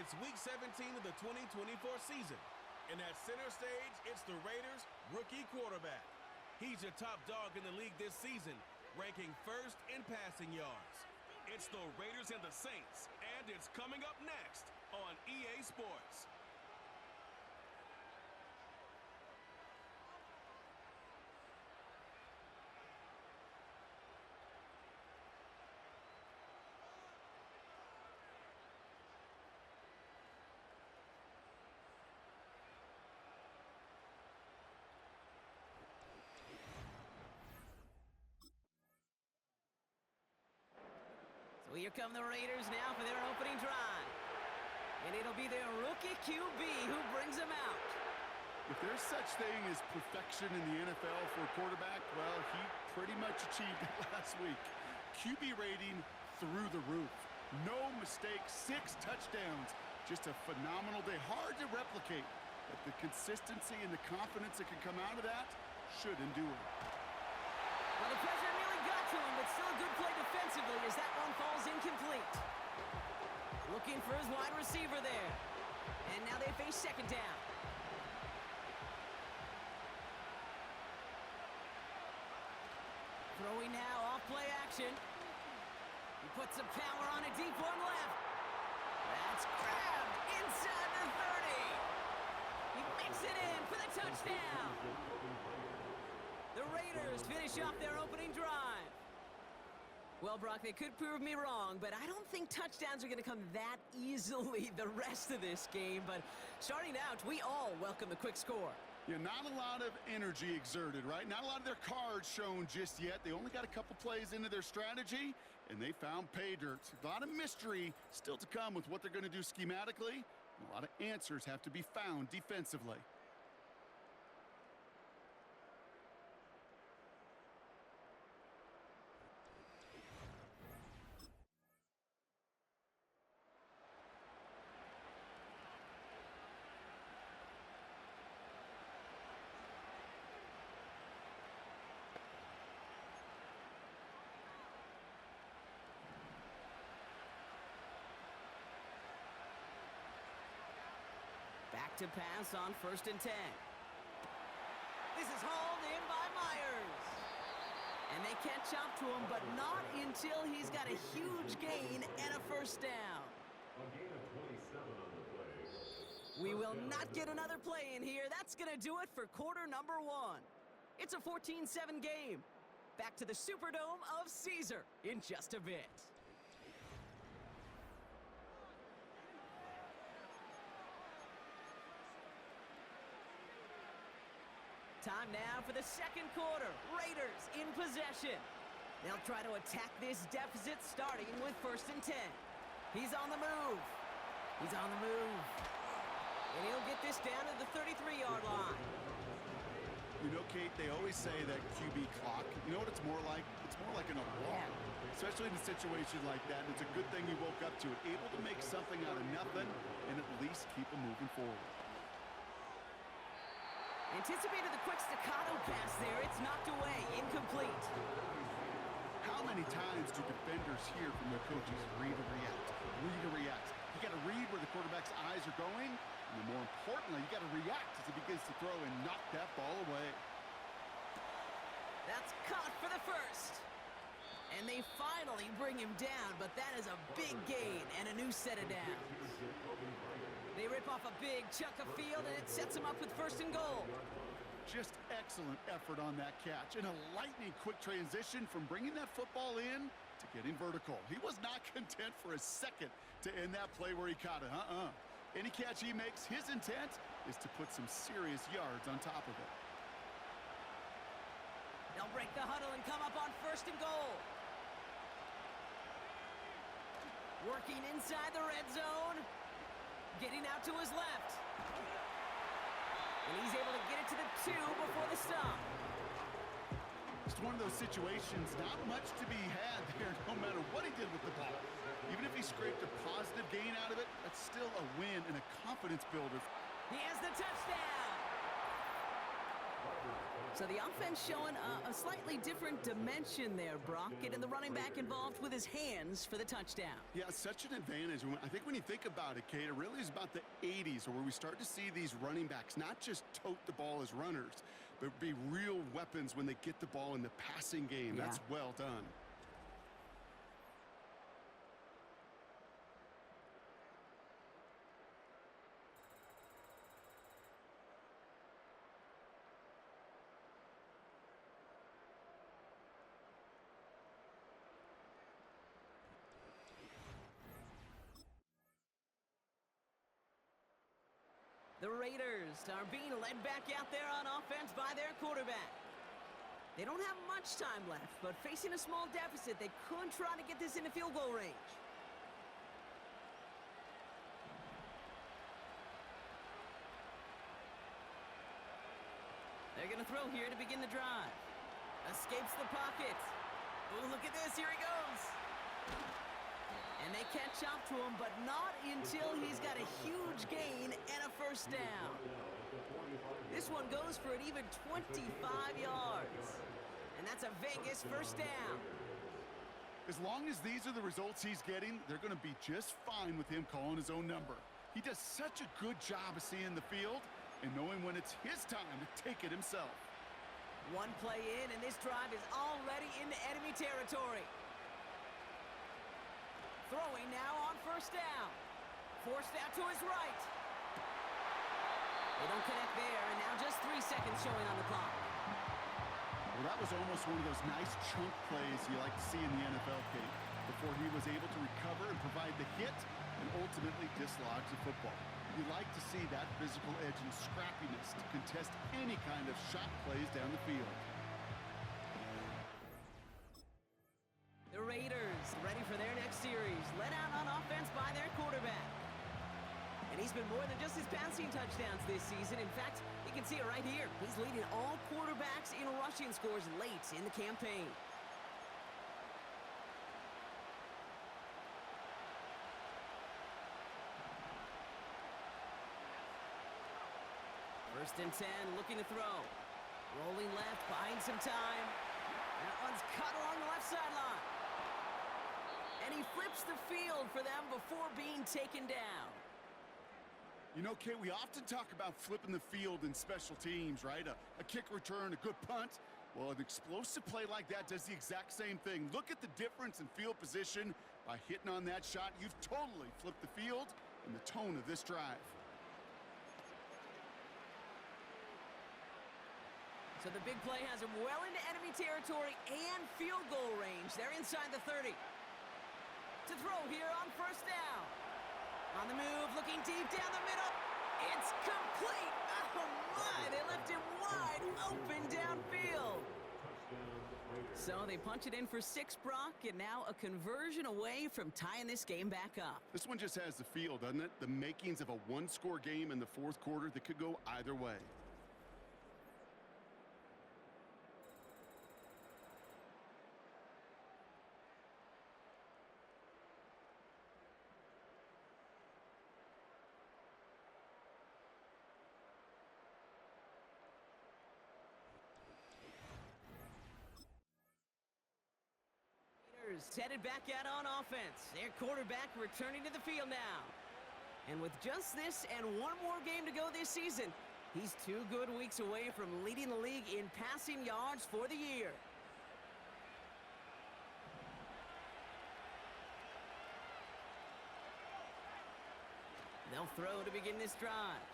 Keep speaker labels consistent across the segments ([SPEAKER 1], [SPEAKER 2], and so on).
[SPEAKER 1] It's Week 17 of the 2024 season. And at center stage, it's the Raiders' rookie quarterback. He's your top dog in the league this season, ranking first in passing yards. It's the Raiders and the Saints, and it's coming up next on EA Sports.
[SPEAKER 2] So here come the Raiders now for their opening drive. And it'll be their rookie QB who brings them out.
[SPEAKER 3] If there's such thing as perfection in the NFL for a quarterback, well, he pretty much achieved it last week. QB rating through the roof. No mistakes, 6 touchdowns. Just a phenomenal day. Hard to replicate. But the consistency and the confidence that can come out of that should endure.
[SPEAKER 2] Well, the pressure nearly got to him, but still a good play defensively as that one falls incomplete. Looking for his wide receiver there. And now they face second down. Throwing now off play action. He puts some power on a deep one left. That's grabbed inside the 30. He makes it in for the touchdown. The Raiders finish off their opening drive. Well, Brock, they could prove me wrong, but I don't think touchdowns are going to come that easily the rest of this game. But starting out, we all welcome the quick score.
[SPEAKER 3] Yeah, not a lot of energy exerted, right? Not a lot of their cards shown just yet. They only got a couple plays into their strategy, and they found pay dirt. A lot of mystery still to come with what they're going to do schematically. And a lot of answers have to be found defensively.
[SPEAKER 2] Back to pass on 1st and 10. This is hauled in by Myers. And they catch up to him, but not until he's got a huge gain and a first down.
[SPEAKER 4] A gain of 27 on the play.
[SPEAKER 2] We will not get another play in here. That's going to do it for quarter number 1. It's a 14-7 game. Back to the Superdome of Caesar in just a bit. Time now for the second quarter. Raiders in possession. They'll try to attack this deficit starting with 1st and 10. He's on the move. He's on the move. And he'll get this down to the 33-yard line.
[SPEAKER 3] You know, Kate, they always say that QB clock, you know what it's more like? It's more like an alarm, especially in a situation like that. And it's a good thing you woke up to it, able to make something out of nothing and at least keep them moving forward.
[SPEAKER 2] Anticipated the quick staccato pass there. It's knocked away, incomplete.
[SPEAKER 3] How many times do defenders hear from their coaches, read or react, read or react? You got to read where the quarterback's eyes are going, and then more importantly, you got to react as he begins to throw and knock that ball away.
[SPEAKER 2] That's caught for the first. And they finally bring him down, but that is a big gain and a new set of downs. They rip off a big chunk of field, and it sets him up with 1st and goal.
[SPEAKER 3] Just excellent effort on that catch, and a lightning-quick transition from bringing that football in to getting vertical. He was not content for a second to end that play where he caught it. Any catch he makes, his intent is to put some serious yards on top of it.
[SPEAKER 2] They'll break the huddle and come up on 1st and goal. Working inside the red zone. Getting out to his left. And he's able to get it to the 2 before the stop.
[SPEAKER 3] Just one of those situations, not much to be had there no matter what he did with the ball. Even if he scraped a positive gain out of it, that's still a win and a confidence builder.
[SPEAKER 2] He has the touchdown. So the offense showing a slightly different dimension there, Brock, getting the running back involved with his hands for the touchdown.
[SPEAKER 3] Yeah, such an advantage. I think when you think about it, Kate, it really is about the 80s where we start to see these running backs not just tote the ball as runners, but be real weapons when they get the ball in the passing game.
[SPEAKER 2] Yeah.
[SPEAKER 3] That's well done.
[SPEAKER 2] The Raiders are being led back out there on offense by their quarterback. They don't have much time left, but facing a small deficit, they could try to get this into field goal range. They're going to throw here to begin the drive. Escapes the pocket. Oh, look at this. Here he goes. And they catch up to him, but not until he's got a huge gain and a first down. This one goes for an even 25 yards. And that's a Vegas first down.
[SPEAKER 3] As long as these are the results he's getting, they're going to be just fine with him calling his own number. He does such a good job of seeing the field and knowing when it's his time to take it himself.
[SPEAKER 2] One play in, and this drive is already into enemy territory. Throwing now on first down. Forced out to his right. They don't connect there, and now just 3 seconds showing on the clock.
[SPEAKER 3] Well, that was almost one of those nice chunk plays you like to see in the NFL, Kate, before he was able to recover and provide the hit and ultimately dislodge the football. You like to see that physical edge and scrappiness to contest any kind of shot plays down the field.
[SPEAKER 2] The Raiders ready for their next series, led out on offense by their quarterback. And he's been more than just his passing touchdowns this season. In fact, you can see it right here. He's leading all quarterbacks in rushing scores late in the campaign. First and 10, looking to throw. Rolling left, buying some time. That one's cut along the left sideline. And he flips the field for them before being taken down.
[SPEAKER 3] You know, Kate, we often talk about flipping the field in special teams, right? A kick return, a good punt. Well, an explosive play like that does the exact same thing. Look at the difference in field position. By hitting on that shot, you've totally flipped the field and the tone of this drive.
[SPEAKER 2] So the big play has him well into enemy territory and field goal range. They're inside the 30. To throw here on first down. On the move, looking deep down the middle. It's complete. Oh, my. They left him wide open downfield. So they punch it in for 6, Brock, and now a conversion away from tying this game back up.
[SPEAKER 3] This one just has the feel, doesn't it? The makings of a one-score game in the fourth quarter that could go either way.
[SPEAKER 2] Headed back out on offense. Their quarterback returning to the field now. And with just this and one more game to go this season, he's 2 good weeks away from leading the league in passing yards for the year. They'll throw to begin this drive.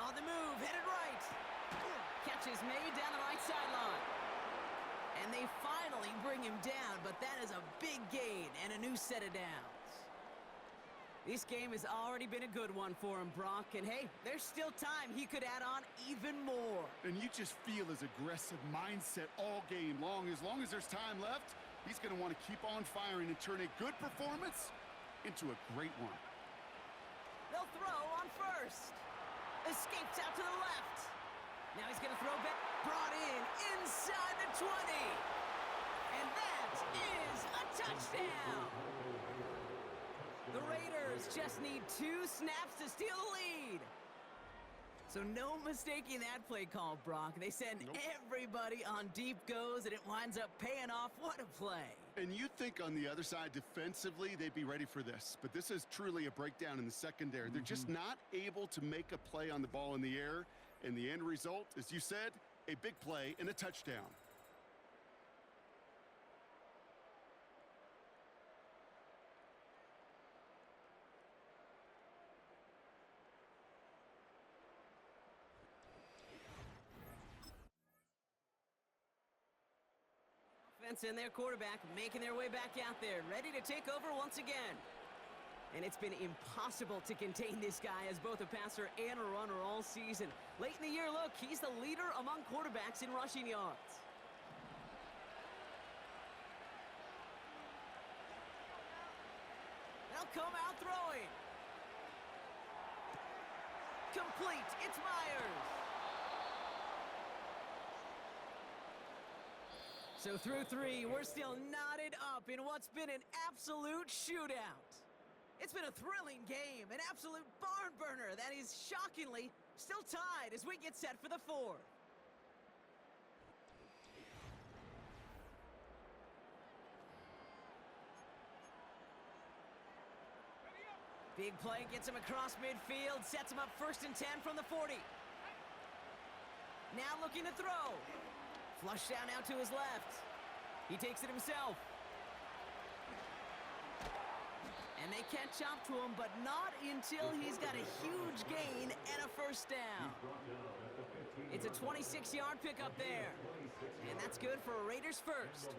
[SPEAKER 2] On the move, headed right. Catch is made down the right sideline. And they finally bring him down, but that is a big gain and a new set of downs. This game has already been a good one for him, Brock. And hey, there's still time he could add on even more.
[SPEAKER 3] And you just feel his aggressive mindset all game long. As long as there's time left, he's going to want to keep on firing and turn a good performance into a great one.
[SPEAKER 2] They'll throw on first. Escapes out to the left. Now he's going to throw back. Brought in inside the 20. And that is a touchdown. The Raiders just need 2 snaps to steal the lead. So no mistaking that play call, Brock. They send everybody on deep goes, and it winds up paying off. What a play.
[SPEAKER 3] And you think on the other side, defensively, they'd be ready for this. But this is truly a breakdown in the secondary. They're just not able to make a play on the ball in the air. And the end result, as you said, a big play and a touchdown.
[SPEAKER 2] And their quarterback making their way back out there, ready to take over once again. And it's been impossible to contain this guy as both a passer and a runner all season. Late in the year, look, he's the leader among quarterbacks in rushing yards. They'll come out throwing. Complete, it's Myers. So through three, we're still knotted up in what's been an absolute shootout. It's been a thrilling game, an absolute barn burner that is shockingly still tied as we get set for the fourth. Big play gets him across midfield, sets him up 1st and 10 from the 40. Now looking to throw. Flush down out to his left. He takes it himself. And they catch up to him, but not until he's got a huge gain and a 1st down. It's a 26-yard pickup there. And that's good for a Raiders 1st.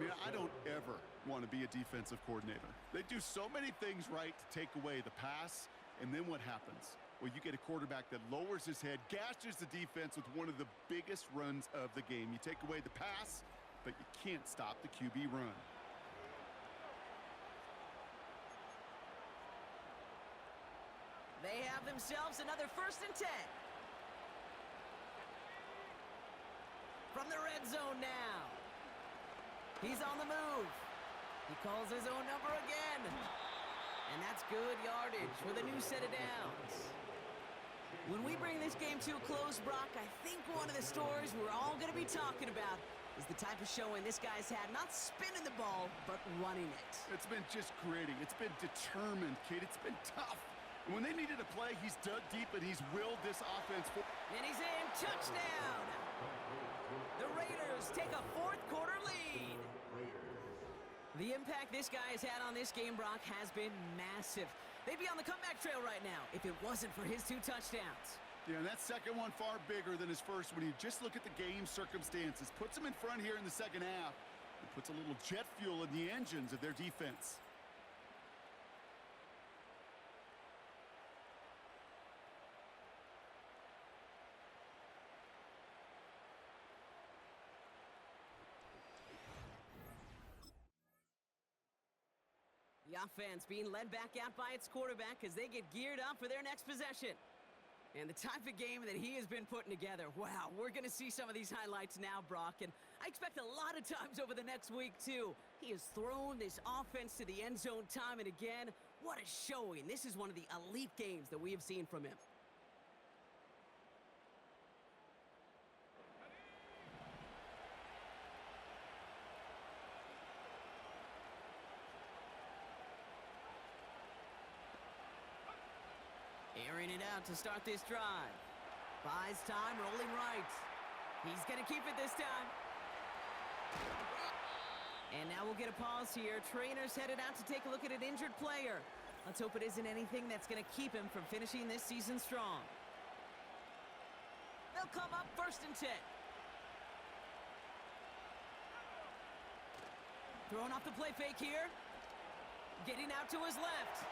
[SPEAKER 3] Man, I don't ever want to be a defensive coordinator. They do so many things right to take away the pass, and then what happens? Well, you get a quarterback that lowers his head, gashes the defense with one of the biggest runs of the game. You take away the pass, but you can't stop the QB run.
[SPEAKER 2] They have themselves another 1st and 10. From the red zone now. He's on the move. He calls his own number again. And that's good yardage with a new set of downs. When we bring this game to a close, Brock, I think one of the stories we're all going to be talking about is the type of showing this guy's had, not spinning the ball, but running it.
[SPEAKER 3] It's been just gritty. It's been determined, kid. It's been tough. And when they needed a play, he's dug deep and he's willed this offense forward.
[SPEAKER 2] And he's in. Touchdown! The Raiders take a 4th quarter lead. The impact this guy has had on this game, Brock, has been massive. They'd be on the comeback trail right now if it wasn't for his 2 touchdowns.
[SPEAKER 3] Yeah, and that second one far bigger than his first when you just look at the game circumstances. Puts him in front here in the second half. It puts a little jet fuel in the engines of their defense.
[SPEAKER 2] The offense being led back out by its quarterback as they get geared up for their next possession. And the type of game that he has been putting together, wow, we're going to see some of these highlights now, Brock, and I expect a lot of times over the next week, too. He has thrown this offense to the end zone time and again. What a showing. This is one of the elite games that we have seen from him. Airing it out to start this drive. Buys time, rolling right. He's going to keep it this time. And now we'll get a pause here. Trainer's headed out to take a look at an injured player. Let's hope it isn't anything that's going to keep him from finishing this season strong. They'll come up 1st and 10. Throwing off the play fake here. Getting out to his left.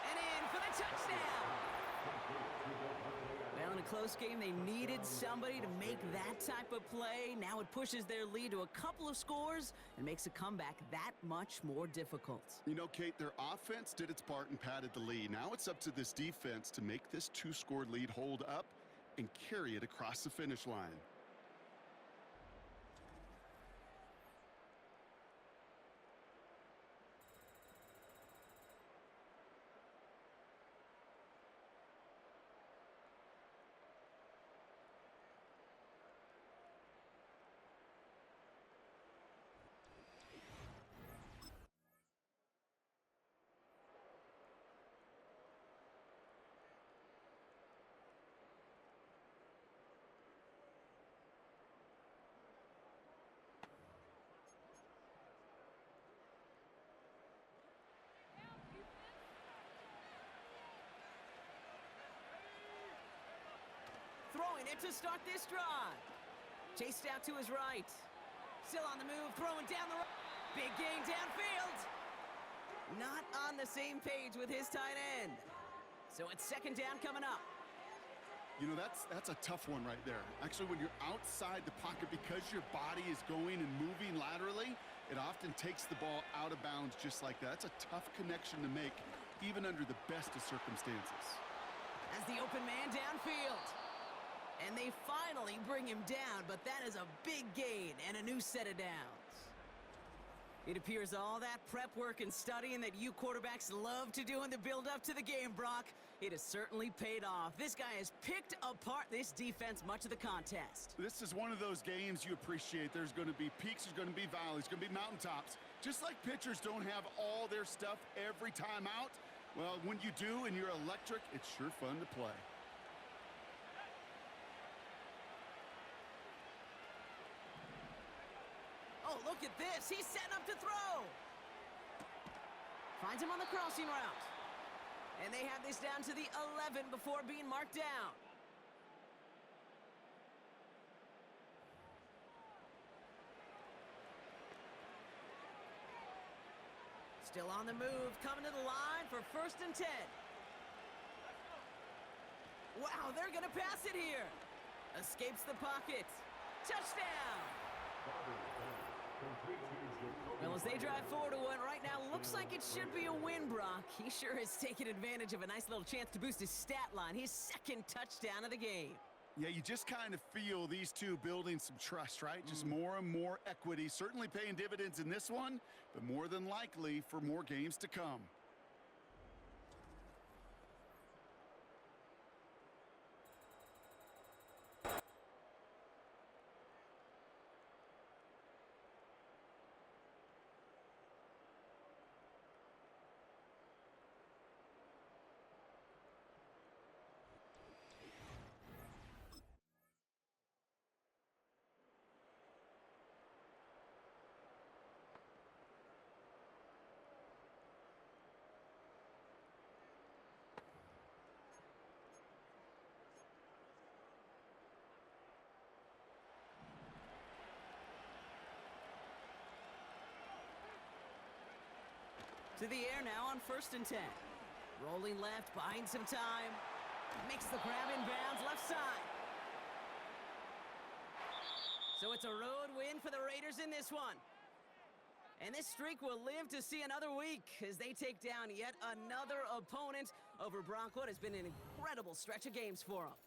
[SPEAKER 2] And in for the touchdown. Well, in a close game, they needed somebody to make that type of play. Now it pushes their lead to a couple of scores and makes a comeback that much more difficult.
[SPEAKER 3] You know, Kate, their offense did its part and padded the lead. Now it's up to this defense to make this 2-score lead hold up and carry it across the finish line.
[SPEAKER 2] two-pointer to start this drive. Chased out to his right. Still on the move, throwing down the road. Big gain downfield. Not on the same page with his tight end. So it's second down coming up.
[SPEAKER 3] You know, that's a tough one right there. Actually, when you're outside the pocket, because your body is going and moving laterally, it often takes the ball out of bounds just like that. That's a tough connection to make, even under the best of circumstances.
[SPEAKER 2] As the open man downfield. And they finally bring him down, but that is a big gain and a new set of downs. It appears all that prep work and studying that you quarterbacks love to do in the build-up to the game, Brock, it has certainly paid off. This guy has picked apart this defense much of the contest.
[SPEAKER 3] This is one of those games you appreciate. There's going to be peaks, there's going to be valleys, there's going to be mountaintops. Just like pitchers don't have all their stuff every time out, well, when you do and you're electric, it's sure fun to play.
[SPEAKER 2] Oh, look at this. He's setting up to throw. Finds him on the crossing route. And they have this down to the 11 before being marked down. Still on the move, coming to the line for 1st and 10. Wow, they're going to pass it here. Escapes the pocket. Touchdown. Well, as they drive forward to one right now, looks like it should be a win, Brock. He sure has taken advantage of a nice little chance to boost his stat line. His second touchdown of the game.
[SPEAKER 3] Yeah, you just kind of feel these two building some trust, right? Just more and more equity. Certainly paying dividends in this one, but more than likely for more games to come.
[SPEAKER 2] To the air now on 1st and 10. Rolling left, buying some time. Makes the grab in bounds, left side. So it's a road win for the Raiders in this one. And this streak will live to see another week as they take down yet another opponent over Brock. What has been an incredible stretch of games for them.